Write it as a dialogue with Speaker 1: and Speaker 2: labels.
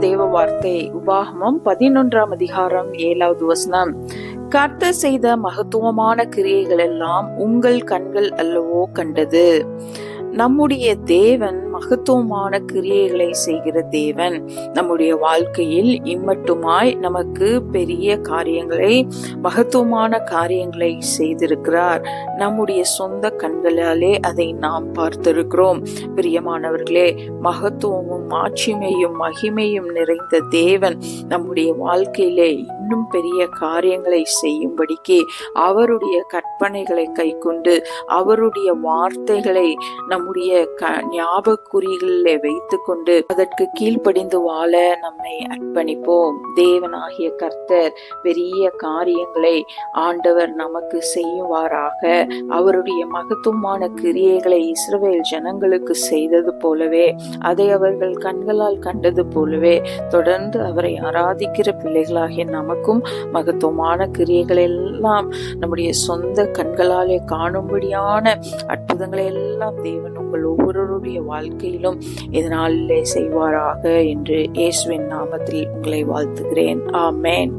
Speaker 1: தேவ வார்த்தை உபாகமம் 11ஆம் அதிகாரம் 7வது வசனம். கர்த்தர் செய்த மகத்துவமான கிரியைகள் எல்லாம் உங்கள் கண்கள் அல்லவோ கண்டது. நம்முடைய தேவன் மகத்துவமான கிரியைகளை செய்கிற தேவன். நம்முடைய வாழ்க்கையில் இம்மட்டுமாய் நமக்கு பெரிய காரியங்களை, மகத்துவமான காரியங்களை செய்திருக்கிறார். நம்முடைய சொந்த கண்களாலே அதை நாம் பார்த்திருக்கிறோம். பிரியமானவர்களே, மகத்துவமும் ஆட்சிமையும் மகிமையும் நிறைந்த தேவன் நம்முடைய வாழ்க்கையிலே இன்னும் பெரிய காரியங்களை செய்யும்படிக்கு அவருடைய கற்பனைகளை கைக்கொண்டு அவருடைய வார்த்தைகளை நம்முடைய ஞாபகக்குறிகளிலே வைத்துக் கொண்டு அதற்கு கீழ்ப்படிந்து வாழ நம்மை அர்ப்பணிப்போம். தேவனாகிய கர்த்தர் பெரிய காரியங்களை ஆண்டவர் நமக்கு செய்வாராக. அவருடைய மகத்துவமான கிரியைகளை இஸ்ரவேல் ஜனங்களுக்கு செய்தது போலவே, அதை அவர்கள் கண்களால் கண்டது போலவே தொடர்ந்து அவரை ஆராதிக்கிற பிள்ளைகளாகிய நமக்கும் மகத்துவமான கிரியைகள் எல்லாம் நம்முடைய சொந்த கண்களாலே காணும்படியான அற்புதங்களை எல்லாம் தேவன் உங்கள் ஒவ்வொருவருடைய வாழ்க்கையிலும் இதனாலே செய்வாராக என்று இயேசுவின் நாமத்தில் உங்களை வாழ்த்துகிறேன். ஆமென்.